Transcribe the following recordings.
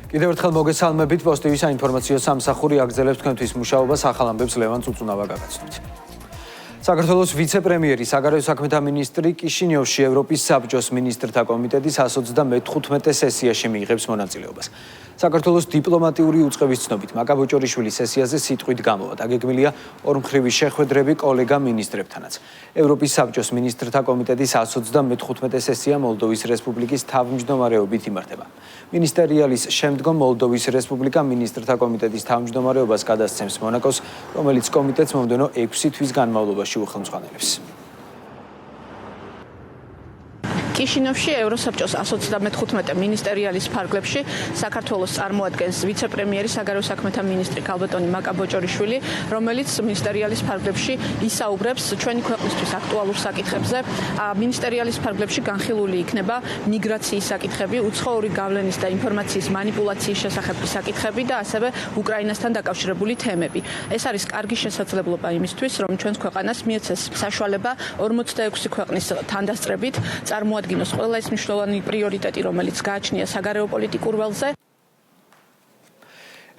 კიდევ ერთხელ მოგესალმებით პოსტივის საინფორმაციო სამსახური აგრძელებს თქვენთვის მუშაობას ახალ ამბებს ლევან წუწუნავა გაგაცნით. საქართველოს ვიცე-პრემიერი, საგარეო საქმეთა მინისტრი კიშინიოვში ევროპის საბჭოს მინისტრთა კომიტეტის 134 სესიაში მიიღებს მონაწილეობას. საქართველოს დიპლომატიური უწყების ცნობით მაკა ბოჭორიშვილის სესიაზე სიტყვით გამოვა. დაგეგმილია ორმხრივი შეხვედრები კოლეგა მინისტრებთანაც. ევროპის საბჭოს მინისტრთა კომიტეტის 134 სესია მოლდოვის რესპუბლიკის თავმჯდომარეობით იმართება. მინისტერიალის შემდგომ მოლდოვის რესპუბლიკა მინისტრთა კომიტეტის თავმჯდომარეობას გადასცემს მონაკოს, რომელიც კომიტეტს მომდევნო 6 თვის განმავლობაში უხელმძღვანელებს. კიშინიოვში ევროსაბჭოს 134 მინისტერიალის ფარგლებში საქართველოს წარმოადგენს ვიცე-პრემიერი, საგარეო საქმეთა მინისტრი ქალბატონი მაკა ბოჭორიშვილი, რომელიც მინისტერიალის ფარგლებში ისაუბრებს ჩვენი ქვეყნისთვის აქტუალურ საკითხებზე. მინისტერიალის ფარგლებში განხილული იქნება მიგრაციის საკითხები, უცხოური გავლენის და ინფორმაციის მანიპულაციის შესახებ საკითხები და ასევე უკრაინასთან დაკავშირებული თემები. ეს არის კარგი შესაძლებლობა იმისთვის, რომ ჩვენს ქვეყანას მიეცეს საშუალება 46 ქვეყნის თანდასწრებით წარმოადგენს ყველა ის მნიშვნელოვანი პრიორიტეტი, რომელიც გააჩნია საგარეო პოლიტიკურ ველზე.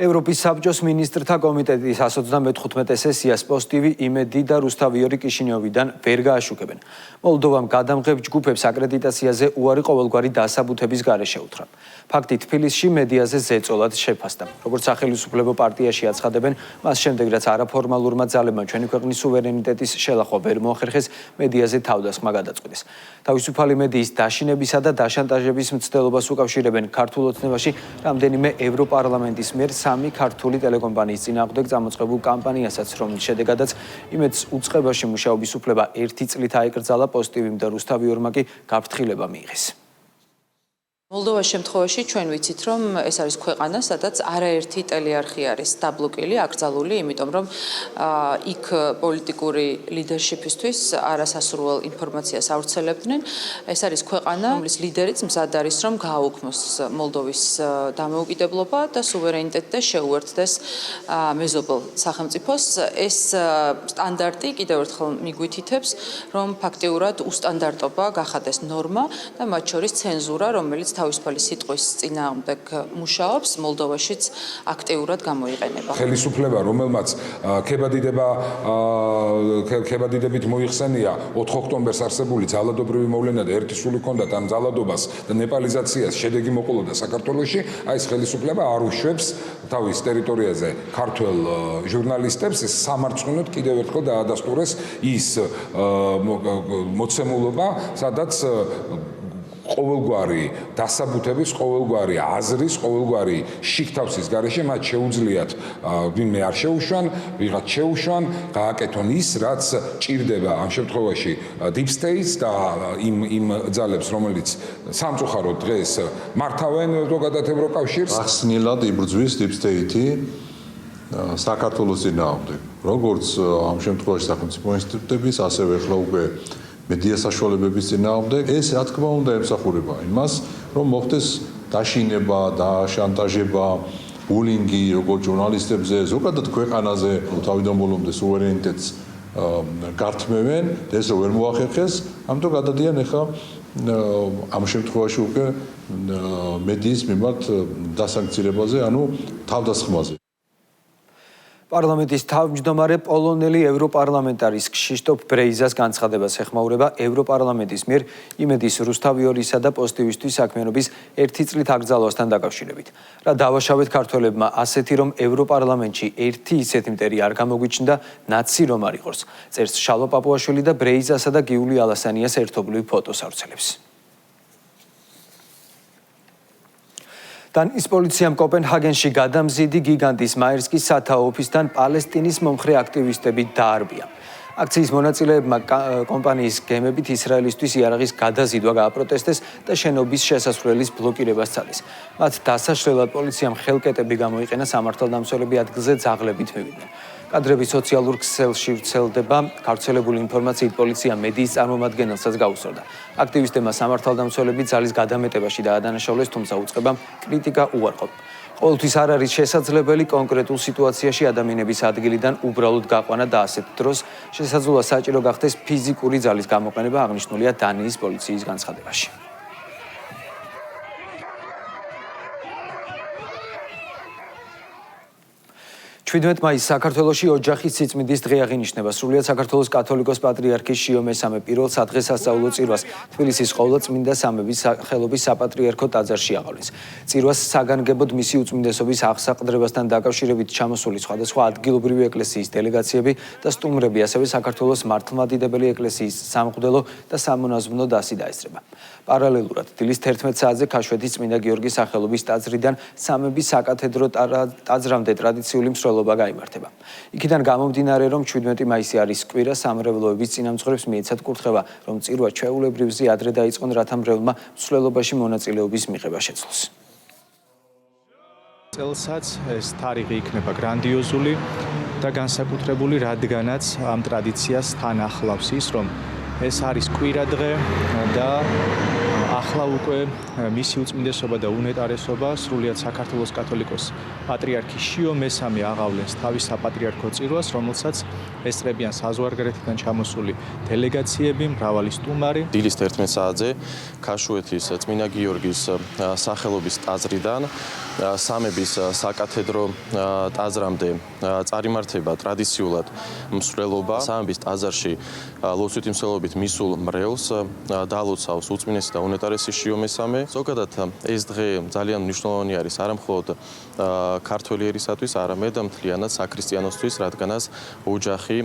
ევროპის საბჭოს მინისტრთა კომიტეტის 134 სესიას პოსტივი, იმედი და რუსთავიორი კიშინიოვიდან ვერ გააშუქებენ. მოლდოვამ გადამღებ ჯგუფებს აკრედიტაციაზე უარი ყოველგვარი დასაბუთების გარეშე უთხრა. ფაქტი თბილისში მედიაზე ზეწოლად შეფასდა. როგორც სახელმწიფო პარტიაში აცხადებენ, მას შემდეგ რაც არაფორმალურმა ძალებმა ჩვენი ქვეყნის სუვერენიტეტის შელახვა ვერ მოახერხეს, მედიაზე თავდასხმა გადაწყვიტეს. თავისუფალი მედიის დაშინებისა და დაშანტაჟების მცდელობას უკავშირებენ ქართულ ოცნებაში რამდენიმე ევროპარლამენტის მიერ სამი ქართული ტელეკომპანიის წინააღმდეგ წამოწყებულ კამპანიასაც, რომლის შედეგადაც იმედს უწყებაში მუშაობის უფლება 1 წლით აეკრძალა, პოსტივიმ და რუსთავიორმა კი გაფრთხილება მიიღეს. მოლდოვას შემთხვევაში ჩვენ ვიცით, რომ ეს არის ქვეყანა, სადაც არაერთი ტელეარხი არის დაბლოკილი, აკრძალული, იმიტომ რომ იქ პოლიტიკური ლიდერშიპისთვის არასასურველ ინფორმაციას ავრცელებდნენ. ეს არის ქვეყანა, რომლის ლიდერიც მზად არის, რომ გააუქმოს მოლდოვის დამოუკიდებლობა და სუვერენიტეტი და შეუერთდეს მეზობელ სახელმწიფოს. ეს სტანდარტი კიდევ ერთხელ მიგვითითებს, რომ ფაქტიურად უსტანდარტობა გახადეს ნორმა და მათ შორის ცენზურა, რომელიც თავისუფალი სიტყვის წინააღმდეგ მუშაობს, მოლდოვაშიც აქტიურად გამოიყენება. ხელისუფლება, რომელმაც ქებადიდებით მოიხსენია 4 ოქტომბერს არსებული ძალადობრივი მოვლენა და ერთი სული ჰქონდათ ამ ძალადობას და ნეპალიზაციას შედეგი მოყოლოდა საქართველოში, აი ეს ხელისუფლება არ უშვებს თავის ტერიტორიაზე ქართველ ჟურნალისტებს, სამარცხვინოდ კიდევ ერთხელ დაადასტურეს ის მოცემულობა, სადაც ყოველგვარი დასაბუთების, ყოველგვარი აზრის, ყოველგვარი შიგთავსის გარეშე მათ შეუძლიათ ვინმე არ შეუშვან, ვიღაც შეუშვან, გააკეთონ ის, რაც ჭირდება ამ შემთხვევაში deep states და იმ ძალებს, რომელიც სამწუხაროდ დღეს მართავენ ზოგადად ევროკავშირს. ახსნილად იბრძვის deep state-ი საქართველოს წინააღმდეგ. როგორც ამ შემთხვევაში სახელმწიფო ინსტიტუტების, ასევე ახლა უკვე მედია საშუალებების წინააღმდეგ, ეს რა თქმა უნდა ემსახურება იმას, რომ მოხდეს დაშინება, დაშანტაჟება, ბულინგი როგორც ჟურნალისტებზე, ზოგადად ქვეყანაზე თავიდან ბოლომდე სუვერენიტეტს გართმევენ, ეს რო ვერ მოახერხეს, ამიტომ გადადიან ახლა ამ შემთხვევაში უკვე მედიის მიმართ დასანქცირებაზე, ანუ თავდასხმაზე. პარლამენტის თავმჯდომარე პოლონელი ევროპარლამენტარის ქშიშტოფ ბრეიზას განცხადებას ეხმაურება ევროპარლამენტის მიერ იმედის რუსთავიორისა და პოსტივისთვის საქმიანობის 1 წლით აკრძალვასთან დაკავშირებით. რა დავაშავეთ ქართველებმა ასეთი, რომ ევროპარლამენტში ერთი ისეთი მტერი არ გამოგვიჩნდა, ნაცი რომ არ იყორს. წერს შალვა პაპუაშვილი და ბრეიზასა და გიული ალასანიას ერთობლივ ფოტოს ავრცელებს. დანიის პოლიციამ კოპენჰაგენში გადამზიდი გიგანტის მაერსკის სათაო ოფისთან პალესტინის მომხრე აქტივისტები დაარბია. აქციის მონაწილეებმა კომპანიის გემებით ისრაელისთვის იარაღის გადაზიდვა გააპროტესტეს და შენობის შესასვლელის ბლოკირებას სცადეს. მათ დასაშლელად პოლიციამ ხელკეტები გამოიყენა, სამართალდამცველები ადგილზე ძაღლებით მივიდნენ. კადრები სოციალურ ქსელში ვრცელდება, გავრცელებული ინფორმაციით პოლიცია მედიის წარმომადგენელსაც გაუსწორდა. აქტივისტებმა სამართალდამცველები ძალის გადამეტებაში დაადანაშაულეს, თუმცა უწყებამ კრიტიკა უარყოფა. ყოველთვის არ არის შესაძლებელი კონკრეტულ სიტუაციაში ადამიანების ადგილიდან უბრალოდ გაყვანა და ასეთ დროს შესაძლოა საჭირო გახდეს ფიზიკური ძალის გამოყენება, აღნიშნულია დანიის პოლიციის განცხადებაში. 17 მაისს საქართველოში ოჯახის სიწმინდის დღე აღინიშნება. სრულიად საქართველოს კათოლიკოს პატრიარქის შიო მესამე პირველ სადღესასწაულო წირვას თბილისის ყოვლადწმინდა სამების სახელობის საპატრიარქო ტაძარში აღავლეს. წირვას საგანგებოდ მისი უწმინდესობის აღსაყდრებასთან დაკავშირებით ჩამოსული სხვადასხვა ადგილობრივი ეკლესიის დელეგაციები და სტუმრები, ასევე საქართველოს მართლმადიდებელი ეკლესიის სამღვდელო და სამონაზვნო დასი დაესწრება. პარალელურად დილის 11 საათზე ქაშვეთის წმინდა გიორგის სახელობის ტაძრიდან სამების საკათედრო ტაძრამდე ტრადიციული მსვლელობა გაიმართება. იქიდან გამომდინარე, რომ 17 მაისი არის კვირა, სამრევლოების წინამძღვრებს მიეცათ კურთხევა, რომ წირვა ჩვეულებრივზე ადრე დაიწყონ, რათა მრევლმა მსვლელობაში მონაწილეობის მიღება შეძლოს. წელსაც ეს თარიღი იქნება გრანდიოზული და განსაკუთრებული, რადგანაც ამ ტრადიციას თან ახლავს ის, რომ ეს არის კვირადღე და ახლა უკვე მისი უწმინდესობა და უნეტარესობა სრულიად საქართველოს კათოლიკოს პატრიარქი შიო მესამე აღავლენს თავის საპატრიარქო წირვას, რომელსაც ესწრებიან საზღვარგარეთიდან ჩამოსული დელეგაციები, მრავალი სტუმარი. დილის 11 საათზე ქაშვეთის წმინდა გიორგის სახელობის ტაძრიდან სამების საკათედრო ტაძრამდე წარიმართება ტრადიციულად მსვლელობა. სამების ტაძარში ლოცვითი მსვლელობით მისულ მრევლს დაალოცავს უწმინდესი და უნეტარესი შიო მესამე. ზოგადად ეს დღე ძალიან მნიშვნელოვანი არის არა მხოლოდ ქართველი ერისათვის, არამედ მთლიანად საქრისტიანოსთვის, რადგანაც ოჯახი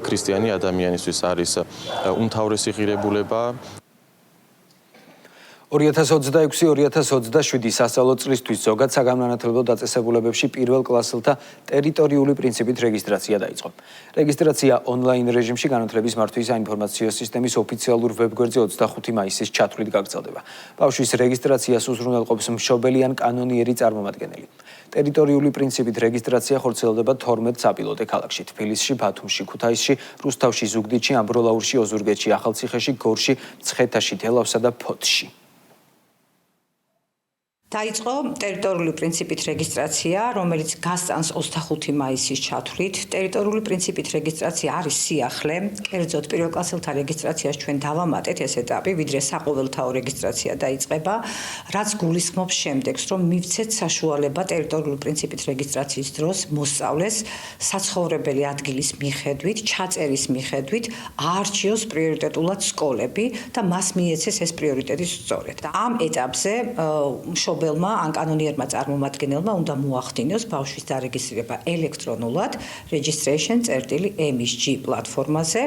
ქრისტიანი ადამიანისთვის არის უმთავრესი ღირებულება. 2026-2027 სასწავლო წლისთვის ზოგად საგანმანათლებლო დაწესებულებებში პირველ კლასელთა ტერიტორიული პრინციპით რეგისტრაცია დაიწყო. რეგისტრაცია ონლაინ რეჟიმში განათლების მართვის საინფორმაციო სისტემის ოფიციალურ ვებგვერდზე 25 მაისის ჩათვლით გაგრძელდება. ბავშვის რეგისტრაციას უზრუნველყოფს მშობელი ან კანონიერი წარმომადგენელი. ტერიტორიული პრინციპით რეგისტრაცია ხორციელდება 12 საპილოტე ქალაქში: თბილისში, ბათუმში, ქუთაისში, რუსთავში, ზუგდიდში, ამბროლაურში, ოზურგეთში, ახალციხეში, გორში, მცხეთაში, თელავსა და ფოთში. დაიწყო ტერიტორიული პრინციპით რეგისტრაცია, რომელიც გასწანს 25 მაისის ჩათვლით. ტერიტორიული პრინციპით რეგისტრაცია არის სიახლე. კერძოდ, პირველ კლასელთა რეგისტრაციას ჩვენ დავამატეთ ეს ეტაპი, ვიდრე საყოველთაო რეგისტრაცია დაიწყება, რაც გულისხმობს შემდეგს, რომ მივცეთ საშუალება ტერიტორიული პრინციპით რეგისტრაციის დროს მოსწავლეს საცხოვრებელი ადგილის მიხედვით, ჩაწერის მიხედვით აარჩიოს პრიორიტეტულად სკოლები და მას მიეცეს ეს პრიორიტეტი სწორედ. ამ ეტაპზე მშობელმა ან კანონიერმა წარმომადგენელმა უნდა მოახდინოს ბავშვის დარეგისტრირება ელექტრონულად registration.msg პლატფორმაზე.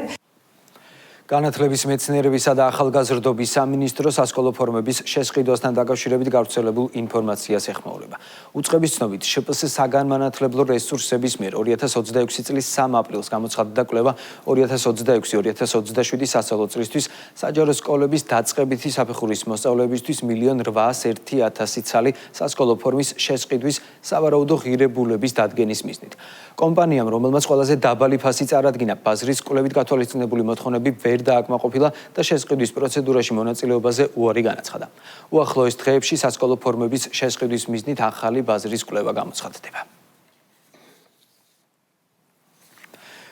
განათლების მეცნიერებისა და ახალგაზრდობის სამინისტრო სასკოლო ფორმების შესყიდვასთან დაკავშირებით გავრცელებულ ინფორმაციას ეხმაურება. უწყების ცნობით, შპს საგანმანათლებლო რესურსების მიერ 2026 წლის 3 აპრილს გამოცხადდა კვლევა 2026-2027 სასწავლო წლისთვის საჯარო სკოლების დაწყებითი საფეხურის მოსწავლეებისთვის 1,801,000 ცალი სასკოლო ფორმის შესყიდვის სავარაუდო ღირებულების დადგენის მიზნით. კომპანიამ, რომელმაც ყველაზე დაბალი ფასი წარადგინა, ბაზრის კვლევით გათვალისწინებული მოთხოვნები ვერ დააკმაყოფილა და შესყიდვის პროცედურაში მონაწილეობაზე უარი განაცხადა. უახლოეს დღეებში სასკოლო ფორმების შესყიდვის მიზნით ახალი ბაზრის კვლევა გამოცხადდება.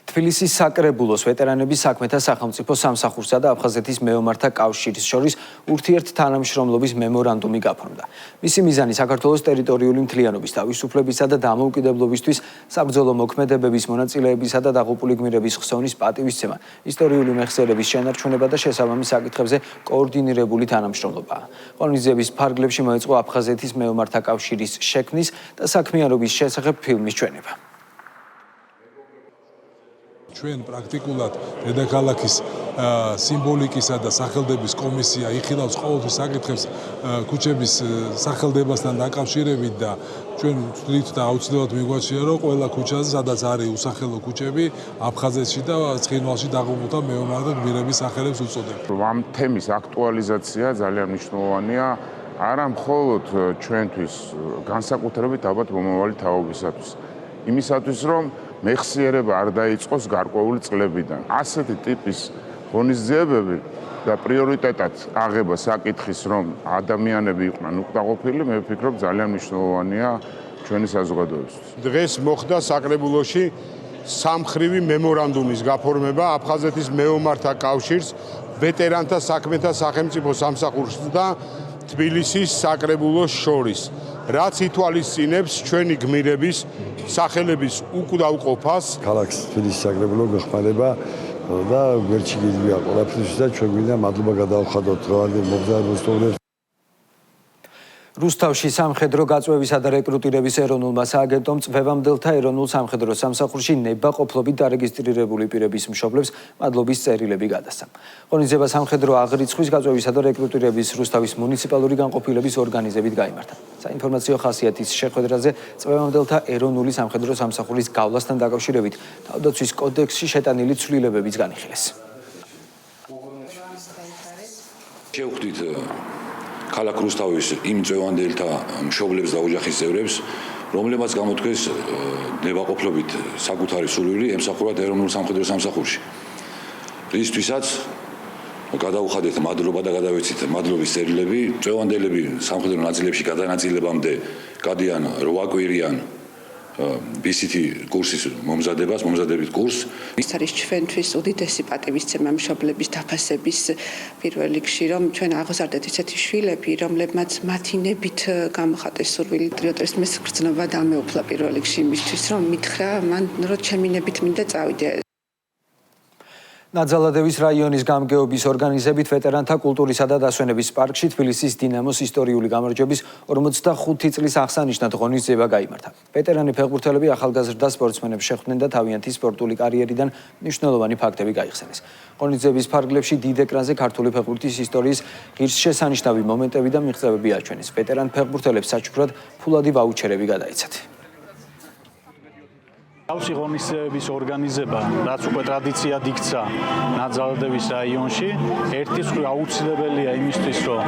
თბილისის საკრებულოს ვეტერანების საქმეთა სახელმწიფო სამსახურსა და აფხაზეთის მეომართა კავშირის შორის ურთიერთთანამშრომლობის მემორანდუმი გაფორმდა. მისი მიზანი საქართველოს ტერიტორიული მთლიანობის, თავისუფლებისა და დამოუკიდებლობისთვის საბრძოლო მოქმედებების მონაწილეებისა და დაღუპული გმირების ხსოვნის პატივისცემა, ისტორიული მეხსიერების შენარჩუნება და შესაბამის საკითხებზე კოორდინირებული თანამშრომლობაა. ღონისძიების ფარგლებში მოეწყო აფხაზეთის მეომართა კავშირის შექმნის და საქმიანობის შესახებ ფილმის ჩვენება. ჩვენ პრაქტიკულად დედაქალაქის სიმბოლიკისა და სახელდების კომისია იხილავს ყოველთვის საკითხებს ქუჩების სახელდებასთან დაკავშირებით და ჩვენ ვთვლით და აუცილებლად მიგვაჩნია, რომ ყველა ქუჩაზე, სადაც არის უსახელო ქუჩები, აფხაზეთში და ცხინვალში დაღუპულთა მეომართა გმირების სახელებს უწოდებ. ამ თემის აქტუალიზაცია ძალიან მნიშვნელოვანია არა მხოლოდ ჩვენთვის, განსაკუთრებით ალბათ მომავალი თაობისათვის. იმისათვის, რომ მეხსიერება არ დაიწყოს გარკვეული წლებიდან. ასეთი ტიპის ღონისძიებები და პრიორიტეტად აღება საკითხის, რომ ადამიანები იყვნენ უკმაყოფილი, მე ვფიქრობ ძალიან მნიშვნელოვანია ჩვენი საზოგადოებისთვის. დღეს მოხდა საკრებულოში სამხრივი მემორანდუმის გაფორმება აფხაზეთის მეომართა კავშირს, ვეტერანთა საქმეთა სახელმწიფო სამსახურს და თბილისის საკრებულოს შორის, რაც ითვალისწინებს ჩვენი გმირების სახელების უკდავყოფას. ქალაქს თბილისის საკრებულო გეხმარება და ვერჩი გიძვია ყველაფრის და ჩვენ გვინდა მადლობა გადავხადოთ დღევანდელ მოგზაურებს. რუსთავში სამხედრო გაწვევისა და რეკრუტირების ეროვნულმა სააგენტომ წვევამდელთა ეროვნულ სამხედრო სამსახურში ნებაყოფლობით დარეგისტრირებული პირების მშობლებს მადლობის წერილები გადასცა. ღონისძიება სამხედრო აღრიცხვის გაწვევისა და რეკრუტირების რუსთავის მუნიციპალური განყოფილების ორგანიზებით გაიმართა. საინფორმაციო ხასიათის შეხვედრაზე წვევამდელთა ეროვნული სამხედრო სამსახურის გავლასთან დაკავშირებით თავდაცვის კოდექსში შეტანილი ცვლილებებიც განიხილეს. შევხვდით ქალაქ რუსთავის იმ წვევანდელთა მშობლებს და ოჯახის წევრებს, რომლებმაც გამოთქვეს ნებაყოფლობით საკუთარი სურვილი ემსახურათ ეროვნულ სამხედრო სამსახურში. რისთვისაც გადავუხადეთ მადლობა და გადავეცით მადლობის წერილები. წვევანდელები სამხედრო ნაწილებში გადანაწილებამდე გადიან 8 კვირიან BCT კურსის მომზადებით კურსს. ის არის ჩვენთვის უდიდესი პატივისცემა მშობლების დაფასების პირველ რიგში, რომ ჩვენ აღზარდეთ ისეთი შვილები, რომლებმაც მათინებით გამოხატეს სურვილი ტრიოტრის გრძნობა დამეუფლა პირველ რიგში იმისთვის, რომ მითხრა მან, რომ ჩემი ნებით მინდა წავიდე. ნაძალადევის რაიონის გამგეობის ორგანიზებით ვეტერანთა კულტურისა და დასვენების პარკში თბილისის დინამოს ისტორიული გამარჯვების 45 წლის აღსანიშნად ღონისძიება გაიმართა. ვეტერანი ფეხბურთელები ახალგაზრდა სპორტსმენებს შეხვდნენ და თავიანთი სპორტული კარიერიდან მნიშვნელოვანი ფაქტები გაიხსენეს. ღონისძიების ფარგლებში დიდ ეკრანზე ქართული ფეხბურთის ისტორიის ღირსშესანიშნავი მომენტები და მიღწევები აჩვენეს. ვეტერან ფეხბურთელებს საჩუქრად ფულადი ვაუჩერები გადაეცათ. თავისი ღონისძიების ორგანიზება, რაც უკვე ტრადიციად იქცა ნაძალადევის რაიონში, ერთი მხრივ აუცილებელია იმისთვის, რომ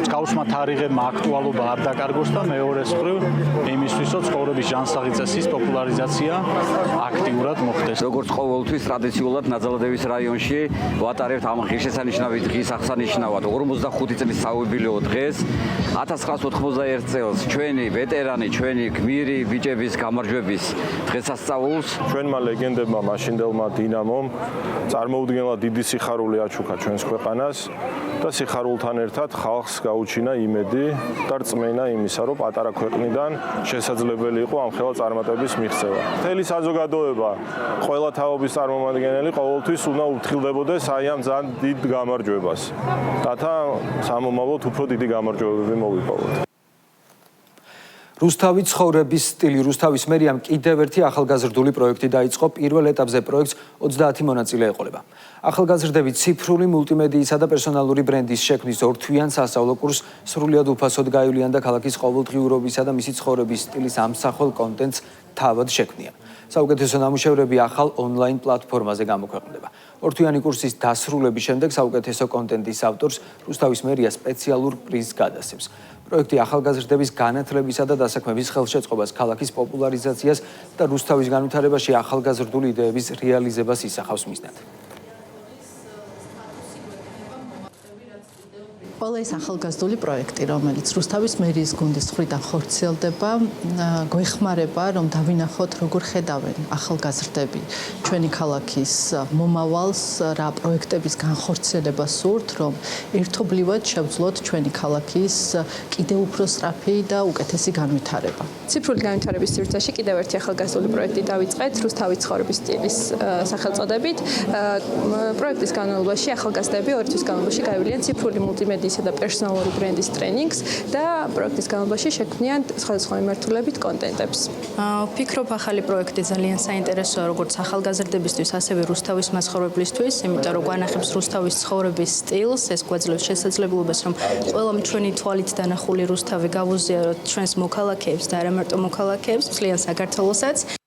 მსგავსმა თარიღებმა აქტუალობა არ დაკარგოს და მეორე მხრივ იმისთვის, რომ ცხოვრების ჟანსაღი წესის პოპულარიზაცია აქტიურად მოხდეს. როგორც ყოველთვის ტრადიციულად ნაძალადევის რაიონში ვატარებთ ამ ღირსშესანიშნავი დღის აღსანიშნავად 45 წლის საიუბილეო დღეს 1991 წელს ჩვენი ვეტერანი, ჩვენი გმირი ბიჭების გამარჯვების დღესასწაულს ჩვენმა ლეგენდებმა მაშინდელმა დინამომ წარმოუდგენლად დიდი სიხარული აჩუქა ჩვენს ქვეყანას და სიხარულთან ერთად ხალხს გაუჩინა იმედი და რწმენა იმისა, რომ პატარა ქვეყნიდან შესაძლებელი იყო ამხელა წარმატების მიღწევა. მთელი საზოგადოება, ყველა თაობის წარმომადგენელი ყოველთვის უნდა უფრთხილდებოდეს აი ამ ძალიან დიდ გამარჯვებას. რათა სამომავლოდ უფრო დიდი გამარჯვებები მოვიპოვოთ. რუსთავის ცხოვრების სტილი რუსთავის მერიამ კიდევ ერთი ახალგაზრდული პროექტი დაიწყო. პირველ ეტაპზე პროექტს 30 მონაწილე ეყოლება. ახალგაზრდები ციფრული მულტიმედიისა და პერსონალური ბრენდის შექმნის ორთვიან სასწავლო კურსს სრულიად უფასოდ გაივლიან და ქალაქის ყოველდღიურობისა და მისი ცხოვრების სტილის ამსახველ კონტენტს თავად შექმნიან. საუკეთესო ნამუშევრები ახალ ონლაინ პლატფორმაზე გამოქვეყნდება. ორთვიანი კურსის დასრულების შემდეგ საუკეთესო კონტენტის ავტორს რუსთავის მერია სპეციალურ პრიზს გადასცემს. პროექტი ახალგაზრდების განათლებისა და დასაქმების ხელშეწყობას, ქალაქის პოპულარიზაციას და რუსთავის განვითარებაში ახალგაზრდული იდეების რეალიზებას ისახავს მიზნად. ყველა ეს ახალგაზრდული პროექტი, რომელიც რუსთავის მერიის გუნდის მხრიდან ხორციელდება, გვეხმარება, რომ დავინახოთ, როგორ ხედავენ ახალგაზრდები ჩვენი ქალაქის მომავალს, რა პროექტების განხორციელებას სურთ, რომ ერთობლივად შევძლოთ ჩვენი ქალაქის კიდევ უფრო სწრაფი და უკეთესი განვითარება. ციფრული განვითარების სივრცეში კიდევ ერთი ახალგაზრდული პროექტი დავიწყეთ რუსთავის ცხოვრების სტილის სახელწოდებით. პროექტის განმავლობაში ახალგაზრდები 2 თვის განმავლობაში გაივლიან ციფრული მულტიმედიის და პერსონალური ბრენდის ტრენინგს და პროექტის განმავლობაში შექმნიან სხვადასხვა მიმართულებით კონტენტებს. ვფიქრობ, ახალი პროექტი ძალიან საინტერესოა როგორც ახალგაზრდებისთვის, ასევე რუსთავის მაცხოვრებლისთვის, იმიტომ რომ გვანახებს რუსთავის ცხოვრების სტილს, ეს გვაძლევს შესაძლებლობას, რომ ყველა ჩვენი თვალით დანახული რუსთავი გავუზიაროთ ჩვენს მოქალაქეებს და არა მარტო მოქალაქეებს, მთლიან საქართველოსაც.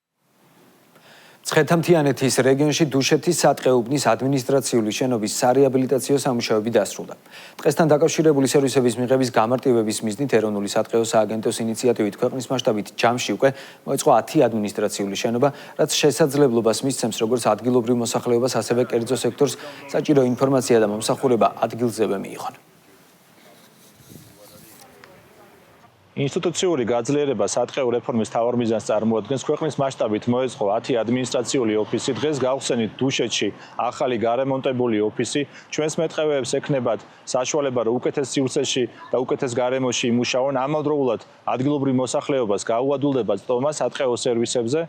ცხეთამთიანეთის რეგიონში დუშეთის სატყეუბნის ადმინისტრაციული შენობის სარეაბილიტაციო სამუშაოები დასრულდა. დღესთან დაკავშირებული სერვისების მიღების გამარტივების მიზნით ეროვნული სატყეო სააგენტოს ინიციატივით ქვეყნის მასშტაბით ჯამში უკვე მოეწყო 10 ადმინისტრაციული შენობა, რაც შესაძლებლობას მისცემს როგორც ადგილობრივ მოსახლეობას, ასევე კერძო სექტორს საჭირო ინფორმაცია და მომსახურება ადგილზევე მიიღონ. ინსტიტუციური გაძლიერება სატყეო რეფორმის მთავარ მიზანს წარმოადგენს. ქვეყნის მასშტაბით მოეწყო 10 ადმინისტრაციული ოფისი. დღეს გავხსენით დუშეთში ახალი გარემონტებული ოფისი. ჩვენს მეტყევეებს ექნებათ საშუალება, რომ უკეთეს სივრცეში და უკეთეს გარემოში იმუშაონ. ამავდროულად ადგილობრივ მოსახლეობას გაუადვილდებათ სტომა სატყეო სერვისებზე.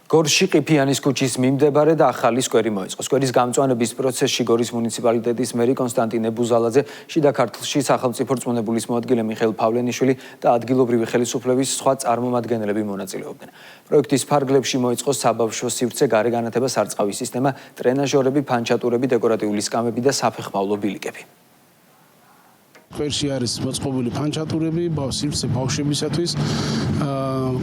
გორში ყიფიანის ქუჩის მიმდებარე და ახალი სკვერი მოეწყო. სკვერის გამწვანების პროცესში გორის მუნიციპალიტეტის მერი კონსტანტინე ბუზალაძე, შიდა ქართლში სახელმწიფო რწმუნებულის მოადგილე მიხეილ პავლენიშვილი და ადგილობრივი ხელისუფლების სხვა წარმომადგენლები მონაწილეობდნენ. პროექტის ფარგლებში მოეწყო საბავშვო სივრცე, გარე განათება, სარწყავი სისტემა, ტრენაჟორები, ფანჩატურები, დეკორატიული სკამები და საფეხმავლო ბილიკები. სკვერში არის მოწყობილი ფანჩატურები, სივრცე ბავშვებისათვის,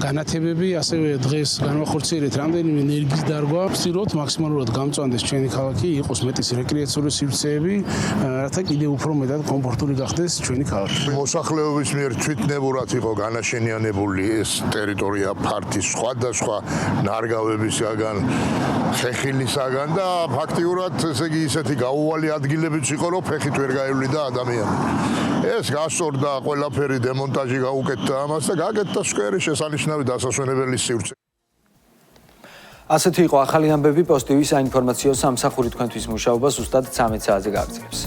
განათებები, ასევე დღეს განვახორციელეთ რამდენიმე ენერგიის დარგვა. ვცდილობთ მაქსიმალურად გამწვანდეს ჩვენი ქალაქი, იყოს მეტის რეკრეაციული სივრცეები, რათა კიდევ უფრო მეტად კომფორტული გახდეს ჩვენი ქალაქი. მოსახლეობის მიერ თვითნებურად იყო განაშენიანებული ეს ტერიტორია ფართის სხვადასხვა ნარგავებისაგან, ხეხილისაგან და ფაქტიურად ესე იგი ისეთი გაუვალი ადგილებიც იყო, რომ ფეხით ვერ გაივლიდა ადამიანი. ეს გასწორდა ყველაფერი დემონტაჟი გაუკეთდა ამას და გაკეთდა სკვერი შესანიშნავი დასასვენებელი სივრცე. ასეთი იყო ახალი ამბები პოზიტივის საინფორმაციო სამსახური თქვენთვის მუშაობას ზუსტად 13 საათზე გააგრძელებს.